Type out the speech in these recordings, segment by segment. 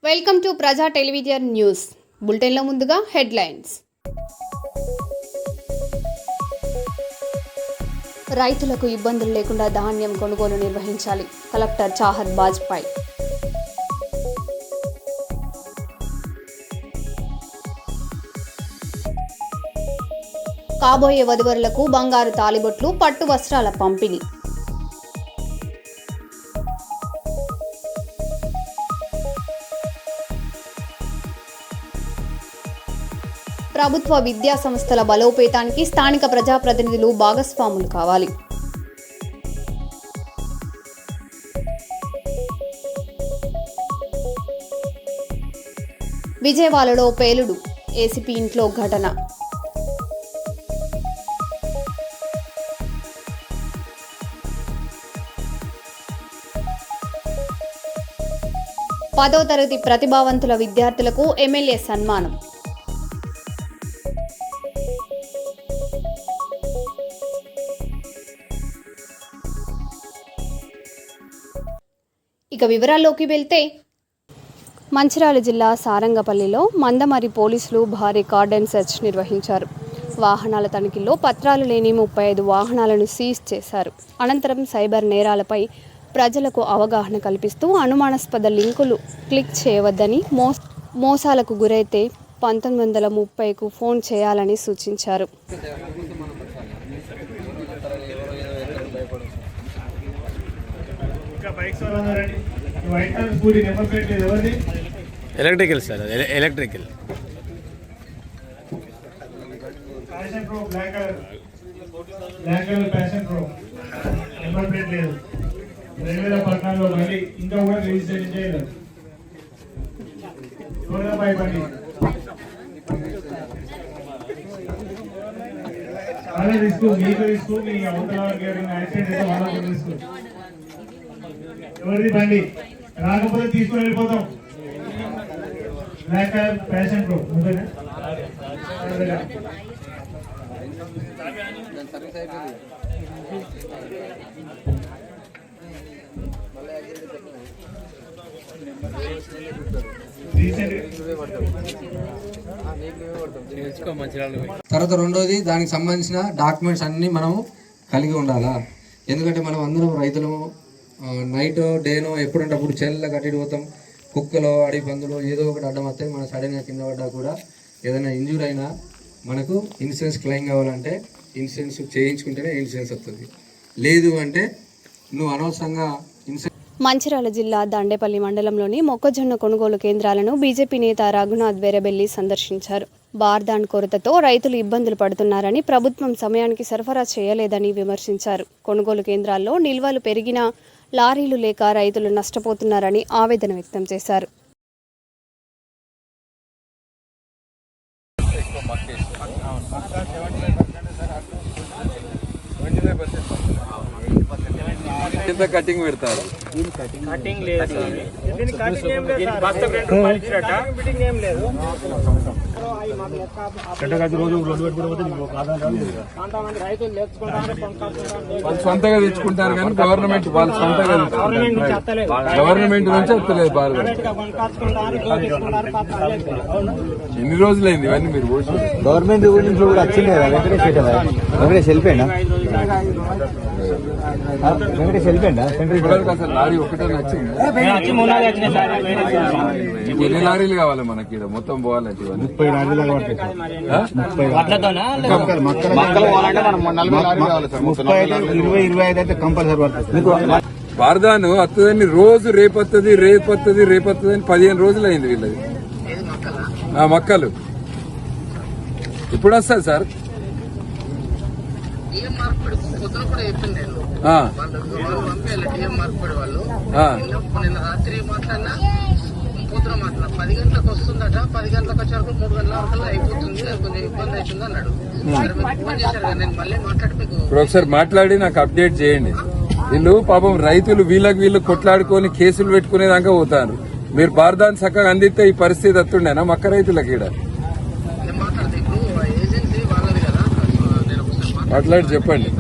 Welcome to ప్రజా television news బులెటిన్లో ముందుగా హెడ్లైన్స్. రైతులకు ఇబ్బందులు లేకుండా ధాన్యం కొనుగోలు నిర్వహించాలి. కలెక్టర్ చాహర్ బాజ్పాయ్. కాబోయే వధువరులకు బంగారు తాలిబొట్లు, పట్టు వస్త్రాల పంపిణీ. ప్రభుత్వ విద్యా సంస్థల బలోపేతానికి స్థానిక ప్రజాప్రతినిధులు భాగస్వాములు కావాలి. విజయవాడలో పేలుడు, ఏసీపీ ఇంట్లో ఘటన. పదో తరగతి ప్రతిభావంతుల విద్యార్థులకు ఎమ్మెల్యే సన్మానం. ఇక వివరాల్లోకి వెళ్తే, మంచిర్యాల జిల్లా సారంగపల్లిలో మందమరి పోలీసులు భారీ కార్డన్ సెర్చ్ నిర్వహించారు. వాహనాల తనిఖీల్లో పత్రాలు లేని 35 వాహనాలను సీజ్ చేశారు. అనంతరం సైబర్ నేరాలపై ప్రజలకు అవగాహన కల్పిస్తూ అనుమానాస్పద లింకులు క్లిక్ చేయవద్దని, మోసాలకు గురైతే 1930కు ఫోన్ చేయాలని సూచించారు. Electrical sir, electrical Passion Pro black colour Passion Pro number plate లేదు. 2014లో మళ్ళీ ఇంకా కూడా రిజిస్ట్రేషన్ చేయలేదు. త్వరగా భయపడి చాలా రిస్క్, మీకు రిస్క్, మీ అవతల యాక్సిడెంట్ అయితే వాళ్ళకు రిస్క్. ఎవరిది బండి రాకపోతే తీసుకొని వెళ్ళిపోతాం. బ్లాక్ కలర్ ప్యాషన్ ప్రో తర్వాత రెండోది, దానికి సంబంధించిన డాక్యుమెంట్స్ అన్నీ మనం కలిగి ఉండాలా. ఎందుకంటే మనం అందరం రైతులము, నైట్ డేనో ఎప్పుడంటే అప్పుడు చెల్లెల కట్టి పోతాం. కుక్కలో, అడవి పందులు ఏదో ఒకటి అడ్డం వస్తాయి. మనం సడన్గా కింద పడ్డా కూడా ఏదైనా ఇంజూర్ అయినా మనకు ఇన్సూరెన్స్ క్లెయిమ్ కావాలంటే ఇన్సూరెన్స్ చేయించుకుంటేనే ఇన్సూరెన్స్ వస్తుంది. లేదు అంటే నువ్వు అనవసరంగా మంచిర్యాల జిల్లా దండేపల్లి మండలంలోని మొక్కజొన్న కొనుగోలు కేంద్రాలను బీజేపీ నేత రఘునాథ్ వేరబెల్లి సందర్శించారు. బార్దాన్ కొరతతో రైతులు ఇబ్బందులు పడుతున్నారని, ప్రభుత్వం సమయానికి సరఫరా చేయలేదని విమర్శించారు. కొనుగోలు కేంద్రాల్లో నిల్వలు పెరిగినా లారీలు లేక రైతులు నష్టపోతున్నారని ఆవేదన వ్యక్తం చేశారు. కటింగ్ పెడతారు. కటింగ్ లేదు, వాళ్ళు సొంతగా తెచ్చుకుంటారు కానీ గవర్నమెంట్ వాళ్ళు సొంతగా గవర్నమెంట్ నుంచి వస్తలేదు. బాగా ఎన్ని రోజులైంది ఇవన్నీ మీరు గవర్నమెంట్ నుంచి కూడా వచ్చింది కదా. వెంకటేష్ వెళ్ళిపోయినా, అసలు లారీ ఒకటే నచ్చింది. ఎన్ని లారీలు కావాలి మనకి? మొత్తం పోవాలంటే 30 లారీలు అయితే కంపల్సరీ పడుతుంది. బార్దాను వస్తుందని రోజు రేపొస్తుంది రేపొస్తుంది రేపొస్తుంది అని 15 రోజులు అయింది వీళ్ళది. మక్కలు ఇప్పుడు వస్తుంది సార్. రాత్రి మాట్లాడినా పొద్దున మాట్లాడినా 10 గంటలకు వస్తుందట. 10 గంటలకు వచ్చే వరకు 3 గంటల వరకు అయిపోతుంది, కొంచెం ఇబ్బంది అవుతుంది అన్నాడు. నేను మళ్ళీ మాట్లాడి ఇప్పుడు ఒకసారి మాట్లాడి నాకు అప్డేట్ చేయండి. వీళ్ళు పాపం రైతులు వీళ్ళు కొట్లాడుకొని కేసులు పెట్టుకునేదాకా పోతారు. మీరు బార్దాన్ చక్కగా అందిస్తే ఈ పరిస్థితి వస్తుండేనా మక్క రైతులకి? మాట్లాడి చెప్పండి.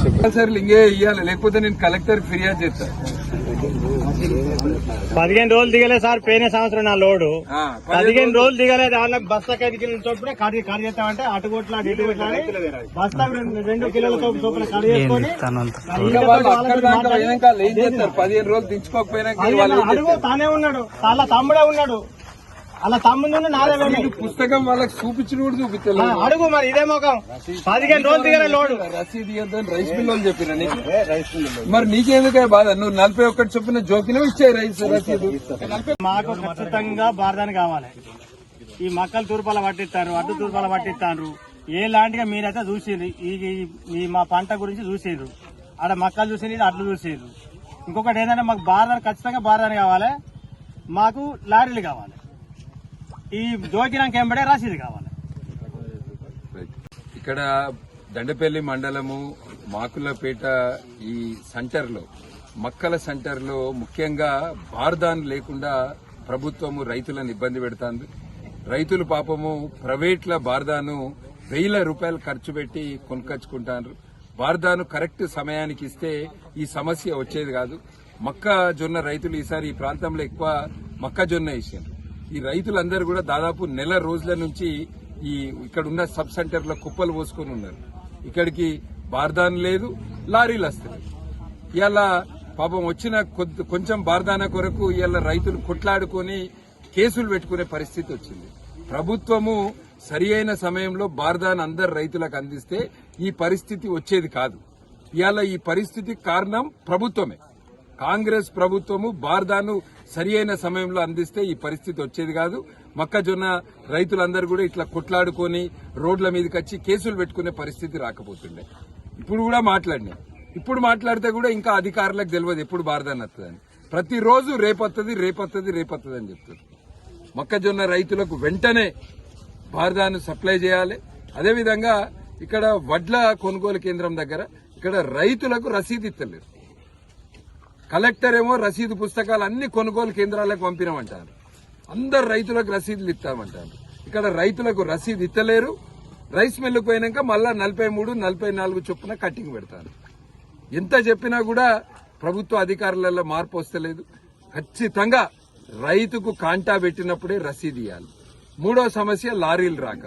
కంపల్సరీ ఇంకే ఇవ్వాలి, లేకపోతే నేను కలెక్టర్ ఫిర్యాదు చేస్తాను. 15 రోజులు దిగలే సార్, పోయిన సంవత్సరం నా లోడు 15 రోజులు దిగలేదు. వాళ్ళ బస్తాకి 5 కిలోల చొప్పున కడి చేస్తామంటే అటు కొట్లాడి ఇటు కొట్లాడి బస్తా 2 కిలోల చొప్పున కడి చేసుకొని ఏం చేస్తారు? 15 రోజులు దించుకోకపోయినా అడుగు తానే ఉన్నాడు, వాళ్ళ తమ్ముడే ఉన్నాడు, అలా తమ్ముడు నాదే పుస్తకం వాళ్ళకి చూపించిన కూడా చూపించలేదు. అడుగు మరి ఇదే మొఖం 15 రోజులు దిగలే లోడు. రసీదు ఇవ్వద్దని రైస్ మిల్లు చెప్పిన నీకు, మరి నీకెందుకే బాధ? నువ్వు 41 చొప్పున జోకిలో ఇచ్చే రసీదు. మాకు ఖచ్చితంగా బారదాని కావాలి. ఈ మక్కలు తూర్పాల పట్టిస్తారు, అడ్డు తూర్పాల పట్టిస్తారు. ఏలాంటిగా మీరైతే చూసిర్రు, ఈ మా పంట గురించి చూసిర్రు, ఆడ మక్కలు చూసిర్రు, అడ్లు చూసిర్రు. ఇంకొకటి ఏంటంటే మాకు బారదాని ఖచ్చితంగా బారదాని కావాలి, మాకు లారీలు కావాలి. ఈ జోకినాక ఎంబడే రసీదు కావాలి. ఇక్కడ దండపల్లి మండలము మాకులపేట ఈ సెంటర్లో, మక్కల సెంటర్లో ముఖ్యంగా బార్దాన్ లేకుండా ప్రభుత్వము రైతులను ఇబ్బంది పెడుతోంది. రైతులు పాపము ప్రైవేట్ల బార్దాను 1000 రూపాయలు ఖర్చు పెట్టి కొనుకొచ్చుకుంటారు. బార్దాను కరెక్ట్ సమయానికి ఇస్తే ఈ సమస్య వచ్చేది కాదు. మొక్కజొన్న రైతులు ఈసారి ఈ ప్రాంతంలో ఎక్కువ మొక్కజొన్న వేసారు. ఈ రైతులందరూ కూడా దాదాపు నెల రోజుల నుంచి ఈ ఇక్కడ ఉన్న సబ్ సెంటర్ లో కుప్పలు పోసుకొని ఉన్నారు. ఇక్కడికి బార్దాన్ లేదు, లారీలు వస్తాయి. ఇవాళ పాపం వచ్చిన కొంచెం బార్దాన కొరకు ఇవాళ రైతులు కొట్లాడుకొని కేసులు పెట్టుకునే పరిస్థితి వచ్చింది. ప్రభుత్వము సరి అయిన సమయంలో బార్దాన్ అందరు రైతులకు అందిస్తే ఈ పరిస్థితి వచ్చేది కాదు. ఇవాళ ఈ పరిస్థితి కారణం ప్రభుత్వమే. కాంగ్రెస్ ప్రభుత్వము బార్దాను సరి అయిన సమయంలో అందిస్తే ఈ పరిస్థితి వచ్చేది కాదు. మొక్కజొన్న రైతులందరూ కూడా ఇట్లా కొట్లాడుకొని రోడ్ల మీదకి వచ్చి కేసులు పెట్టుకునే పరిస్థితి రాకపోతుండే. ఇప్పుడు కూడా మాట్లాడినా, ఇప్పుడు మాట్లాడితే కూడా ఇంకా అధికారులకు తెలియదు ఎప్పుడు బార్దాన్ వస్తుందని. ప్రతిరోజు రేపొత్తది అని చెప్తారు. మొక్కజొన్న రైతులకు వెంటనే బార్దాను సప్లై చేయాలి. అదేవిధంగా ఇక్కడ వడ్ల కొనుగోలు కేంద్రం దగ్గర ఇక్కడ రైతులకు రసీదు ఇస్తలేరు. కలెక్టర్ ఏమో రసీదు పుస్తకాలు అన్ని కొనుగోలు కేంద్రాలకు పంపినామంటారు. అందరు రైతులకు రసీదులు ఇస్తామంటారు. ఇక్కడ రైతులకు రసీదు ఇస్తలేరు. రైస్ మిల్లుకు పోయినాక మళ్ళా 43, 44 చొప్పున కట్టింగ్ పెడతారు. ఎంత చెప్పినా కూడా ప్రభుత్వ అధికారులలో మార్పు వస్తలేదు. ఖచ్చితంగా రైతుకు కాంటా పెట్టినప్పుడే రసీదు ఇవ్వాలి. మూడో సమస్య లారీలు రాక.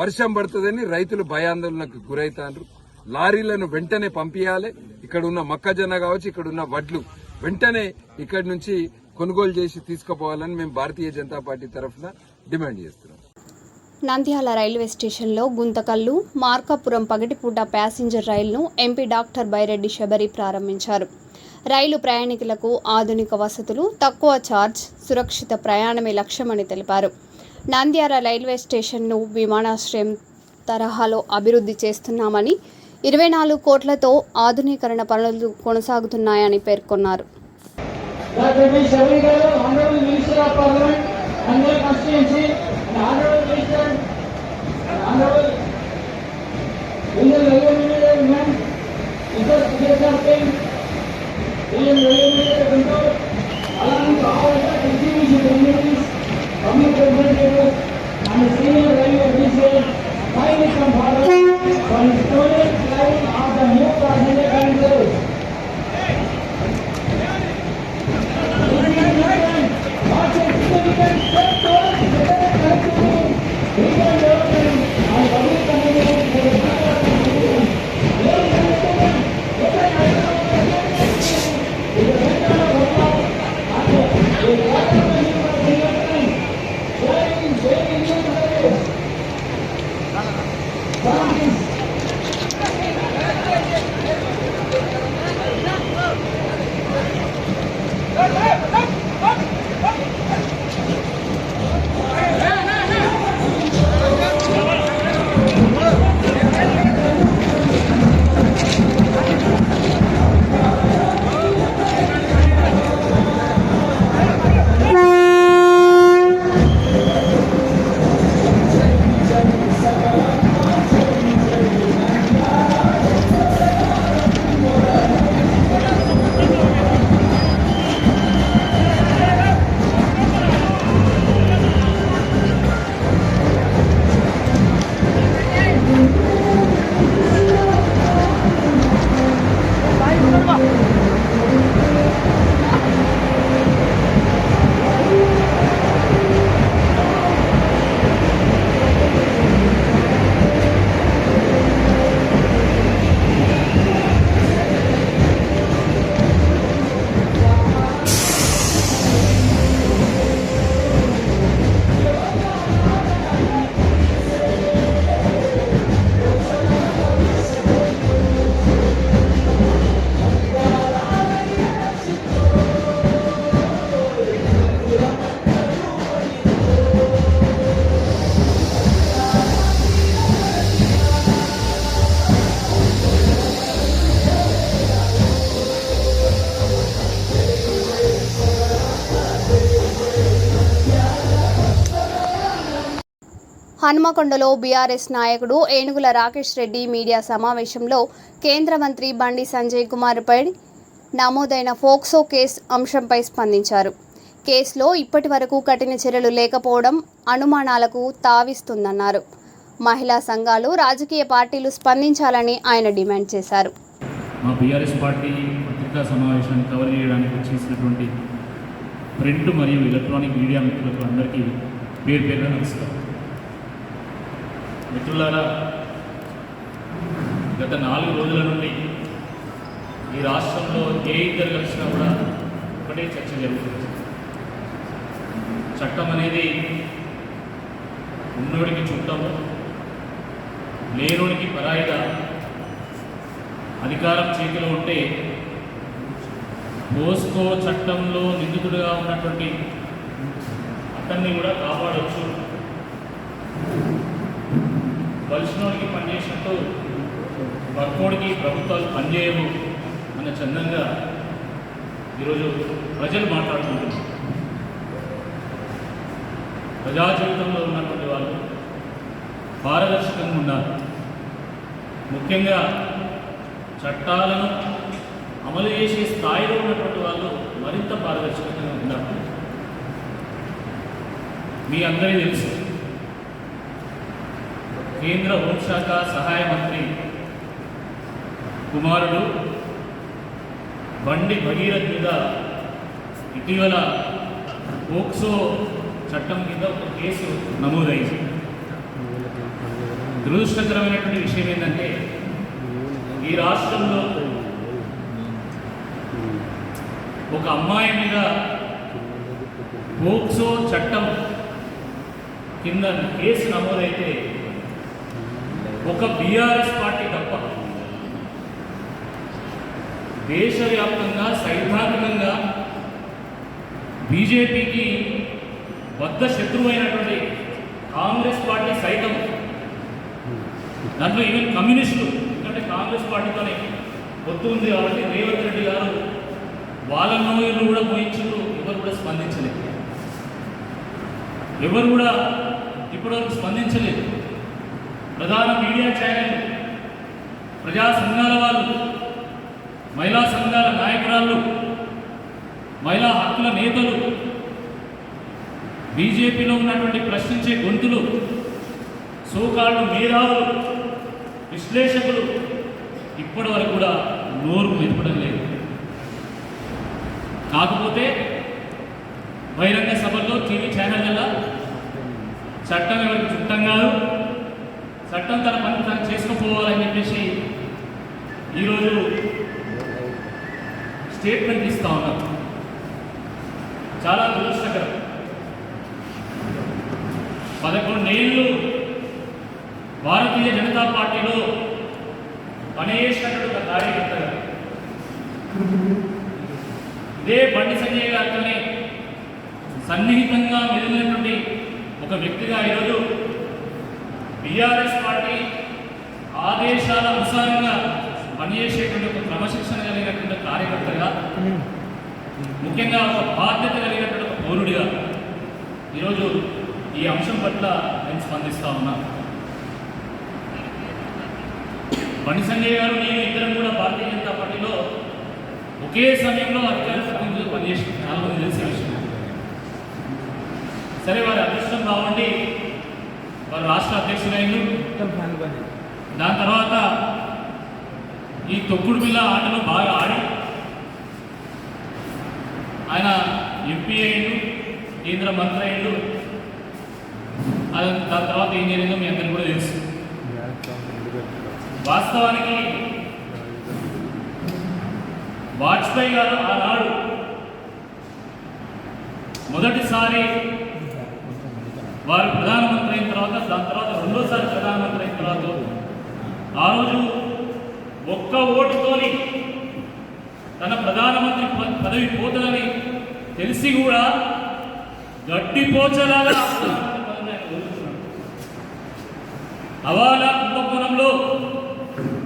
వర్షం పడుతుందని రైతులు భయాందోళనకు గురవుతారు. లారీలను వెంటనే పంపించాలి. ఇక్కడ ఉన్న మొక్కజొన్న కావచ్చు, ఇక్కడ ఉన్న వడ్లు వెంటనే ఇక్కడి నుంచి కొనుగోలు చేసి తీసుకుపోవాలని మేము భారతీయ జనతా పార్టీ తరఫున డిమాండ్ చేస్తున్నాం. నంద్యాల రైల్వే స్టేషన్లో గుంతకల్లు మార్కాపురం పగటిపూట ప్యాసింజర్ రైలును ఎంపీ డాక్టర్ బైరెడ్డి శబరి ప్రారంభించారు. రైలు ప్రయాణికులకు ఆధునిక వసతులు, తక్కువ ఛార్జ్, సురక్షిత ప్రయాణమే లక్ష్యమని తెలిపారు. నంద్యాల రైల్వే స్టేషన్ను విమానాశ్రయం తరహాలో అభివృద్ధి చేస్తున్నామని, 24 కోట్లతో ఆధునీకరణ పనులు కొనసాగుతున్నాయని పేర్కొన్నారు. Step towards హనుమకొండలో బీఆర్ఎస్ నాయకుడు ఏనుగుల రాకేష్ రెడ్డి మీడియా సమావేశంలో కేంద్ర మంత్రి బండి సంజయ్ కుమార్పై నమోదైన ఫోక్సో కేసు అంశంపై స్పందించారు. కేసులో ఇప్పటి వరకు కఠిన చర్యలు లేకపోవడం అనుమానాలకు తావిస్తుందన్నారు. మహిళా సంఘాలు, రాజకీయ పార్టీలు స్పందించాలని ఆయన డిమాండ్ చేశారు. మా బీఆర్ఎస్ పార్టీ పత్రికా సమావేశాన్ని కవర్ చేయడానికి వచ్చేసినటువంటి ప్రింట్ మరియు ఎలక్ట్రానిక్ మీడియా మిత్రులకు అందరికీ పేరు పేరుగా నమస్కారం. మిత్రులారా, గత 4 రోజుల నుండి ఈ రాష్ట్రంలో ఏ ఇద్దరు కలిసినా కూడా ఒకటే చర్చ జరుగుతుంది. చట్టం అనేది ఉన్నోడికి చుట్టము, లేనోడికి పరాయిగా, అధికారం చేతిలో ఉంటే పోస్కో చట్టంలో నిందితుడిగా ఉన్నటువంటి అతన్ని కూడా కాపాడవచ్చు, వలసినోడికి పనిచేసినట్టు వర్కోడికి ప్రభుత్వాలు పనిచేయవు అన్న చందంగా ఈరోజు ప్రజలు మాట్లాడుకుంటున్నారు. ప్రజా జీవితంలో ఉన్నటువంటి వాళ్ళు పారదర్శకంగా ఉన్నారు. ముఖ్యంగా చట్టాలను అమలు చేసే స్థాయిలో ఉన్నటువంటి వాళ్ళు మరింత పారదర్శకంగా ఉన్నారు. మీ అందరికీ తెలుసు, కేంద్ర హోంశాఖ సహాయ మంత్రి కుమారుడు బండి భగీరథ్ మీద ఇటీవల పోక్సో చట్టం కింద ఒక కేసు నమోదైంది. దురదృష్టకరమైనటువంటి విషయం ఏంటంటే, ఈ రాష్ట్రంలో ఒక అమ్మాయి మీద పోక్సో చట్టం కింద కేసు నమోదైతే ఒక బీఆర్ఎస్ పార్టీ తప్ప దేశవ్యాప్తంగా సైద్ధాంతికంగా బీజేపీకి బద్ధ శత్రువు అయినటువంటి కాంగ్రెస్ పార్టీ సైతం, దాంట్లో ఈవెన్ కమ్యూనిస్టులు, ఎందుకంటే కాంగ్రెస్ పార్టీతోనే పొత్తు ఉంది కాబట్టి రేవంత్ రెడ్డి గారు వాళ్ళ నోయలు కూడా పోయించారు. ఎవరు కూడా స్పందించలేదు. ఎవరు కూడా ఇప్పటివరకు స్పందించలేదు. ప్రధాన మీడియా ఛానల్, ప్రజా సంఘాల వాళ్ళు, మహిళా సంఘాల నాయకురాళ్ళు, మహిళా హక్కుల నేతలు, బీజేపీలో ఉన్నటువంటి ప్రశ్నించే గొంతులు, సోకాళ్ళు మేధావులు, విశ్లేషకులు ఇప్పటి వరకు కూడా నోరు మెదపడం లేదు. కాకపోతే బహిరంగ సభల్లో, టీవీ ఛానళ్ళ చట్టం ఎవరికి చుట్టం కాదు, చట్టం తన పని తను చేసుకుపోవాలని చెప్పేసి ఈరోజు స్టేట్మెంట్ ఇస్తూ ఉన్నారు. చాలా దురదృష్టకరం. 11 ఏళ్ళు భారతీయ జనతా పార్టీలో పనిచేసినటువంటి ఒక కార్యకర్తగా, ఇదే బండి సంజయ్ గారితోనే సన్నిహితంగా మెలిగినటువంటి ఒక వ్యక్తిగా ఈరోజు బీఆర్ఎస్ పార్టీ ఆదేశాల అనుసారంగా పనిచేసేటువంటి ఒక క్రమశిక్షణ కలిగినటువంటి కార్యకర్తగా, ముఖ్యంగా ఒక బాధ్యత కలిగినటువంటి ఒక పౌరుడిగా ఈరోజు ఈ అంశం పట్ల నేను స్పందిస్తూ ఉన్నాను. బండి సంజయ్ గారు, నేను ఇద్దరం కూడా భారతీయ జనతా పార్టీలో ఒకే సమయంలో అధికార ప్రతినిధులు పనిచేసి చాలా మంది తెలిసే విషయం. సరే, వారి అదృష్టం బాగుండి వారు రాష్ట్ర అధ్యక్షులైన, దాని తర్వాత ఈ తొక్కుడు బిళ్ళ ఆటలో బాగా ఆడి ఆయన ఎంపీ అయ్యిండు, కేంద్ర మంత్రి అయ్యిండు. దాని తర్వాత ఏం జరిగిందో మీ అందరికీ కూడా తెలుసు. వాస్తవానికి వాజ్పేయి గారు ఆనాడు మొదటిసారి వారు ప్రధానమంత్రి అయిన తర్వాత, దాని తర్వాత రెండోసారి ప్రధానమంత్రి అయిన తర్వాత, ఆ రోజు ఒక్క ఓటుతోని తన ప్రధానమంత్రి పదవి పోతుందని తెలిసి కూడా గడ్డిపోచలాగా హవాలా కుంభకోణంలో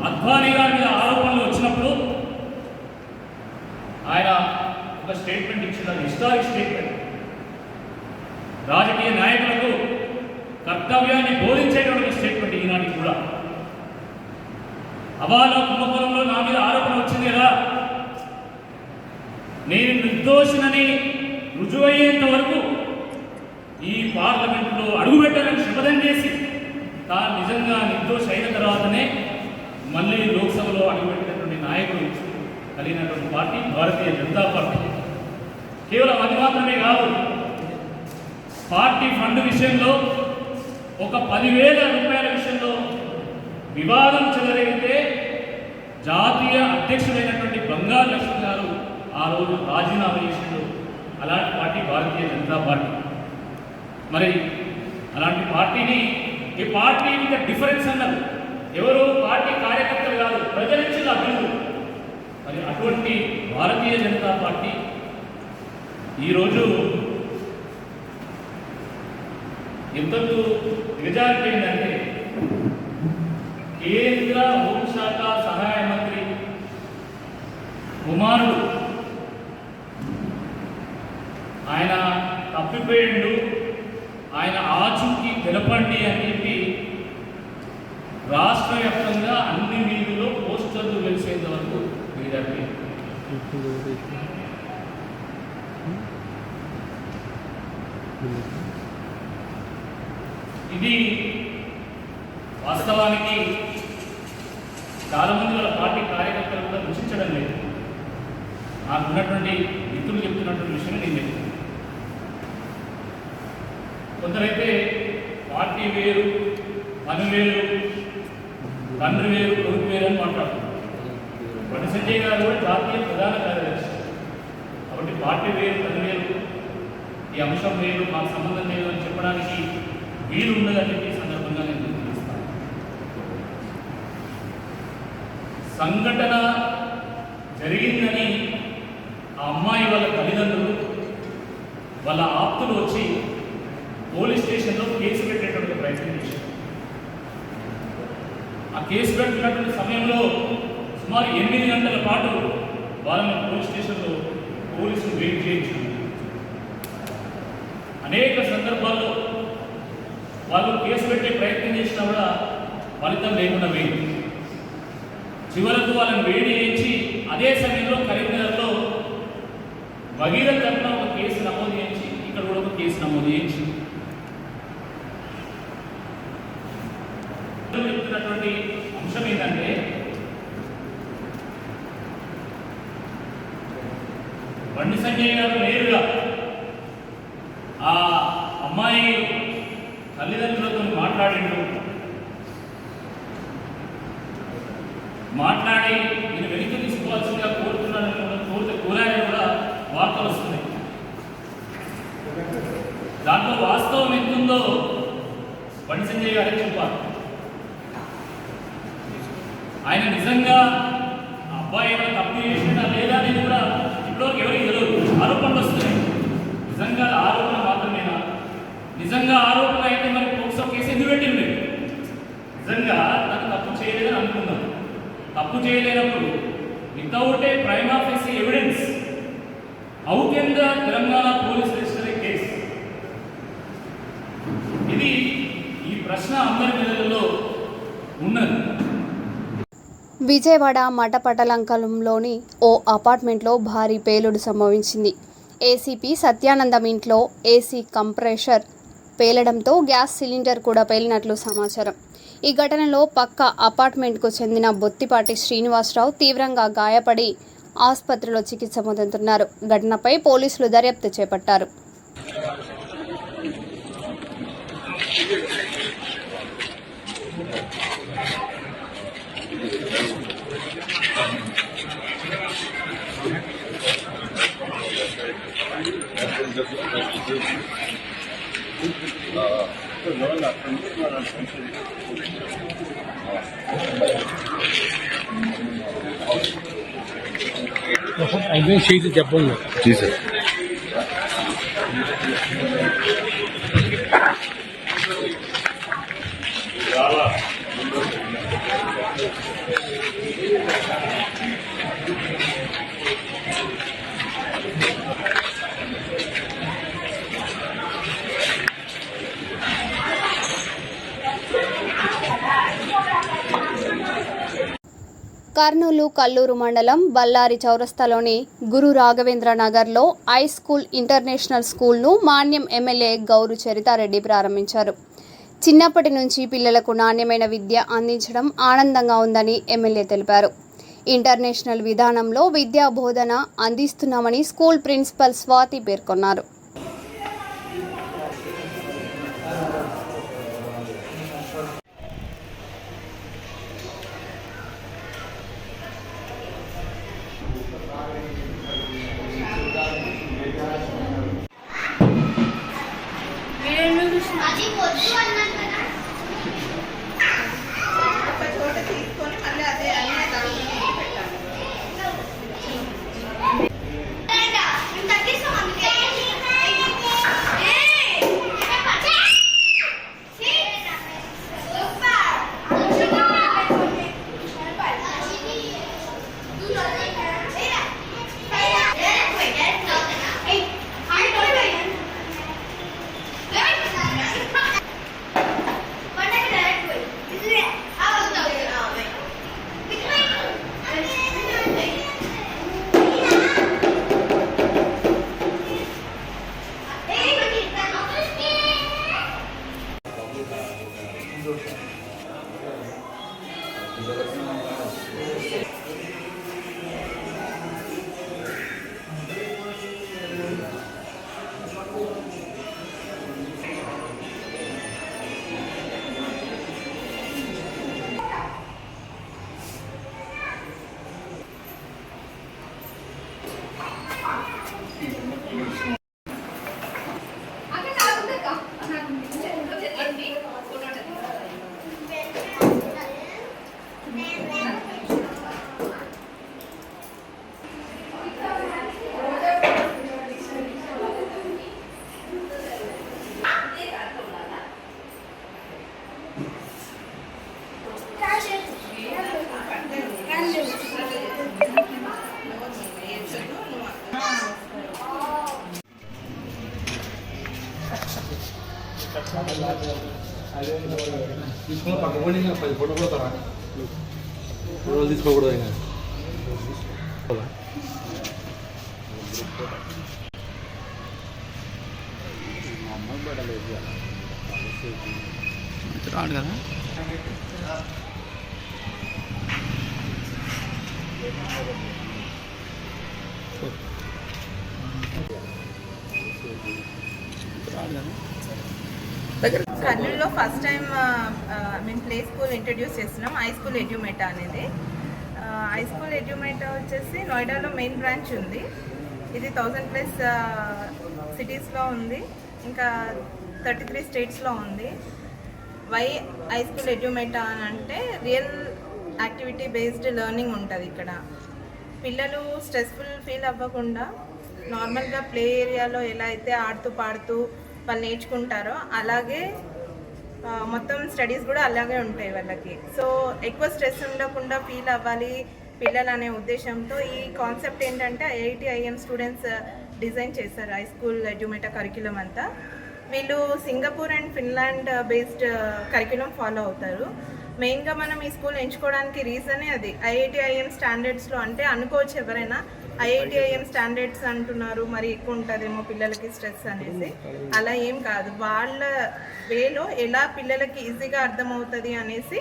అద్వానీ గారి మీద ఆరోపణలు వచ్చినప్పుడు ఆయన ఒక స్టేట్మెంట్ ఇచ్చిన, హిస్టారిక్ స్టేట్మెంట్. రాజకీయ నాయకులకు కర్తవ్యాన్ని బోధించేటువంటి స్టేట్మెంట్ ఈనాటికి కూడా. అబాల కుంభకోణంలో నా మీద ఆరోపణ వచ్చింది కదా, నేను నిర్దోషినని రుజువయ్యేంత వరకు ఈ పార్లమెంట్లో అడుగుపెట్టాలని శపథం చేసి తాను నిజంగా నిర్దోషి అయిన తర్వాతనే మళ్ళీ లోక్సభలో అడుగుపెట్టినటువంటి నాయకుడు కలిగినటువంటి పార్టీ భారతీయ జనతా పార్టీ. కేవలం అది మాత్రమే కాదు, పార్టీ ఫండ్ విషయంలో ఒక 10,000 రూపాయల విషయంలో వివాదం చెలరేగితే జాతీయ అధ్యక్షుడైనటువంటి బంగారు లక్ష్మి గారు ఆ రోజు రాజీనామా చేసిండు. అలాంటి పార్టీ భారతీయ జనతా పార్టీ. మరి అలాంటి పార్టీని ఈ పార్టీ విత్ డిఫరెన్స్ అన్నారు. ఎవరు పార్టీ కార్యకర్తలు కాదు, ప్రజల నుంచి అభివృద్ధి. మరి అటువంటి భారతీయ జనతా పార్టీ ఈరోజు ఎంతకు దిగజారిపోయిందంటే కేంద్ర హోంశాఖ సహాయ మంత్రి కుమారుడు ఆయన తప్పిపోయిండు, ఆయన ఆచూకీ తెలపండి అని చెప్పి రాష్ట్ర వ్యాప్తంగా అన్ని వీధుల్లో పోస్టర్లు వెలిసేంత వరకు దిగజారిపోయింది. ఇది వాస్తవానికి చాలామంది వాళ్ళ పార్టీ కార్యకర్తలు కూడా దూషించడం లేదు. నాకున్నటువంటి మిత్రులు చెప్తున్నటువంటి విషయం నేను చెప్తున్నాను. కొందరైతే పార్టీ వేరు, పని వేరు, తండ్రి వేరు, కొడుకు వేరు అని మాట్లాడుతున్నారు. బండి సంజయ్ గారు కూడా జాతీయ ప్రధాన కార్యదర్శి. కాబట్టి పార్టీ వేరు, పని వేరు, ఈ అంశం వేరు, మాకు సంబంధం లేదు అని చెప్పడానికి వీలు ఉండదని చెప్పి సందర్భంగా నేను గుర్తిస్తాను. సంఘటన జరిగిందని ఆ అమ్మాయి వాళ్ళ తల్లిదండ్రులు, వాళ్ళ ఆప్తులు వచ్చి పోలీస్ స్టేషన్లో కేసు పెట్టేటువంటి ప్రయత్నం చేశారు. ఆ కేసు పెట్టినటువంటి సమయంలో సుమారు 8 గంటల పాటు వాళ్ళని పోలీస్ స్టేషన్లో పోలీసులు వెయిట్ చేయించారు. అనేక సందర్భాల్లో వాళ్ళు కేసు పెట్టే ప్రయత్నం చేసినా కూడా ఫలితం లేకుండా పోయింది. చివరకు వాళ్ళని వేడి చేయించి అదే సమయంలో కరీంనగర్లో భగీరథ తరఫున ఒక కేసు నమోదు చేయించి ఇక్కడ కూడా ఒక కేసు నమోదు చేయించి చెప్తున్నటువంటి అంశం ఏంటంటే బండి సంజయ్ గారు నేరుగా ఆ అమ్మాయి తల్లిదండ్రులతో మాట్లాడి నేను వెనక్కి తీసుకోవాల్సిందిగా కోరాయని కూడా వార్తలు వస్తున్నాయి. దాంట్లో వాస్తవం ఎంతుందో బండి సంజయ్ గారికి చెప్పాలి. ఆయన నిజంగా అబ్బాయి ఏమైనా తప్పు చేసినా లేదా అనేది కూడా ఇప్పటివరకు ఎవరికి తెలియదు. ఆరోపణలు వస్తున్నాయి. నిజంగా ఆరోపణ మాత్రమేనా? నిజంగా ఆరోపణ అయితే మరి పోక్సో కేసు ఎందుకు పెట్టింది? నిజంగా తను తప్పు చేయలేదని అనుకుందాం. తప్పు చేయలేనప్పుడు without a prime ఆఫీసీ evidence how can the Telangana police register A case? ఇది ఈ ప్రశ్న అందరి పిల్లలలో ఉన్నది. విజయవాడ మఠపటలంకలంలోని ఓ అపార్ట్మెంట్లో భారీ పేలుడు సంభవించింది. ఏసీపీ సత్యానందం ఇంట్లో ఏసీ కంప్రెషర్ పేలడంతో గ్యాస్ సిలిండర్ కూడా పేలినట్లు సమాచారం. ఈ ఘటనలో పక్క అపార్ట్మెంట్కు చెందిన బొత్తిపాటి శ్రీనివాసరావు తీవ్రంగా గాయపడి ఆసుపత్రిలో చికిత్స పొందుతున్నారు. ఘటనపై పోలీసులు దర్యాప్తు చేపట్టారు. అయిపోయింది చేసి చెప్పండి. చేశారు కర్నూలు కల్లూరు మండలం బళ్ళారి చౌరస్తాలోని గురు రాఘవేంద్ర నగర్లో ఐ స్కూల్ ఇంటర్నేషనల్ స్కూల్ను మాన్యం ఎమ్మెల్యే గౌరు చరితారెడ్డి ప్రారంభించారు. చిన్నప్పటి నుంచి పిల్లలకు నాణ్యమైన విద్య అందించడం ఆనందంగా ఉందని ఎమ్మెల్యే తెలిపారు. ఇంటర్నేషనల్ విధానంలో విద్యా బోధన అందిస్తున్నామని స్కూల్ ప్రిన్సిపల్ స్వాతి పేర్కొన్నారు. తీసుకున్న పక్కపడి 10 ఫోటో కొడతారా రోజు తీసుకోకూడదు ఇంకా రాడు కదా. కర్నూలులో ఫస్ట్ టైం మేము ప్లే స్కూల్ ఇంట్రడ్యూస్ చేస్తున్నాం, హై స్కూల్ ఎడ్యుమేటా అనేది. హై స్కూల్ ఎడ్యుమేటా వచ్చేసి నోయిడాలో మెయిన్ బ్రాంచ్ ఉంది. ఇది 1000+ సిటీస్లో ఉంది, ఇంకా 33 స్టేట్స్లో ఉంది. వై హై స్కూల్ ఎడ్యుమేటా అని అంటే రియల్ యాక్టివిటీ బేస్డ్ లెర్నింగ్ ఉంటుంది. ఇక్కడ పిల్లలు స్ట్రెస్ఫుల్ ఫీల్ అవ్వకుండా నార్మల్గా ప్లే ఏరియాలో ఎలా అయితే ఆడుతూ పాడుతూ వాళ్ళు నేర్చుకుంటారో అలాగే మొత్తం స్టడీస్ కూడా అలాగే ఉంటాయి వాళ్ళకి. సో ఎక్కువ స్ట్రెస్ ఉండకుండా ఫీల్ అవ్వాలి పిల్లలు అనే ఉద్దేశంతో ఈ కాన్సెప్ట్ ఏంటంటే IITIM స్టూడెంట్స్ డిజైన్ చేశారు హై స్కూల్ ఎడ్యుమేటా కరిక్యులం అంతా. వీళ్ళు Singapore and Finland based curriculum follow అవుతారు. మెయిన్గా మనం ఈ స్కూల్ ఎంచుకోవడానికి రీజనే అది. IITIM స్టాండర్డ్స్లో అంటే అనుకోవచ్చు ఎవరైనా IITIM స్టాండర్డ్స్ అంటున్నారు మరి ఎక్కువ ఉంటుందేమో పిల్లలకి స్ట్రెస్ అనేసి. అలా ఏం కాదు, వాళ్ళ వేలో ఎలా పిల్లలకి ఈజీగా అర్థమవుతుంది అనేసి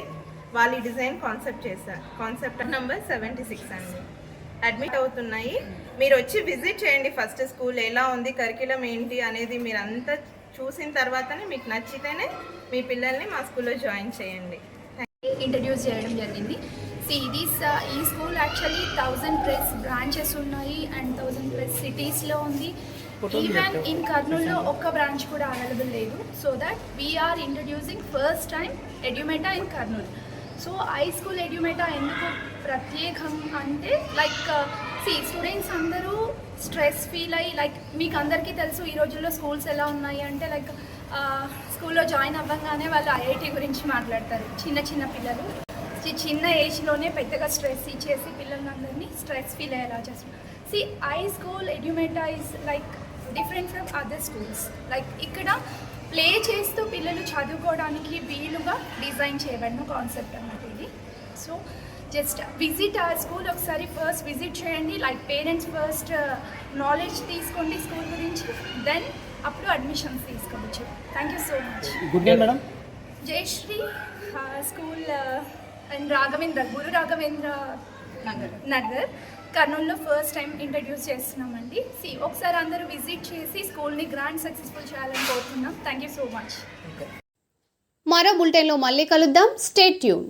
వాళ్ళు డిజైన్ కాన్సెప్ట్ చేశారు. కాన్సెప్ట్ నెంబర్ 76 అండి. అడ్మిట్ అవుతున్నాయి. మీరు వచ్చి విజిట్ చేయండి ఫస్ట్ స్కూల్ ఎలా ఉంది, కరిక్యులం ఏంటి అనేది మీరు అంతా చూసిన తర్వాతనే మీకు నచ్చితేనే మీ పిల్లల్ని మా స్కూల్లో జాయిన్ చేయండి. ఇంట్రడ్యూస్ చేయడం జరిగింది. ఈ స్కూల్ యాక్చువల్లీ 1000+ బ్రాంచెస్ ఉన్నాయి అండ్ 1000+ సిటీస్లో ఉంది. ఈవెన్ ఇన్ కర్నూలులో ఒక్క బ్రాంచ్ కూడా అవైలబుల్ లేదు. So that we are introducing first time Edumeta in Kurnool. So high school Edumeta ఎందుకు ప్రత్యేకం అంటే లైక్ స్టూడెంట్స్ అందరూ స్ట్రెస్ ఫీల్ అయ్యి లైక్ మీకు అందరికీ తెలుసు ఈ రోజుల్లో స్కూల్స్ ఎలా ఉన్నాయి అంటే లైక్ స్కూల్లో జాయిన్ అవ్వగానే వాళ్ళు IIT గురించి మాట్లాడతారు. చిన్న పిల్లలు చిన్న ఏజ్లోనే పెద్దగా స్ట్రెస్ ఇచ్చేసి పిల్లలందరినీ స్ట్రెస్ ఫీల్ అయ్యేలా చేస్తున్నారు. High school Edumeta is like different from other schools. Like ఇక్కడ ప్లే చేస్తూ పిల్లలు చదువుకోవడానికి వీలుగా డిజైన్ చేయబడిన కాన్సెప్ట్ అన్నమాట ఇది. సో జస్ట్ విజిట్ ఆ స్కూల్ ఒకసారి ఫస్ట్ విజిట్ చేయండి. లైక్ పేరెంట్స్ ఫస్ట్ నాలెడ్జ్ తీసుకోండి స్కూల్ గురించి, దెన్ అప్పుడు అడ్మిషన్స్ తీసుకోవచ్చు. Thank you so much. Good day madam. Jayashree school and Guru Raghavendra Nagar కర్నూలులో ఫస్ట్ టైం ఇంట్రడ్యూస్ చేస్తున్నామండి. ఒకసారి అందరూ విజిట్ చేసి స్కూల్ని గ్రాండ్ సక్సెస్ఫుల్ చేయాలని కోరుతున్నాం. Thank you so much. మరో బులెటిన్లో మళ్ళీ కలుద్దాం. Stay tune.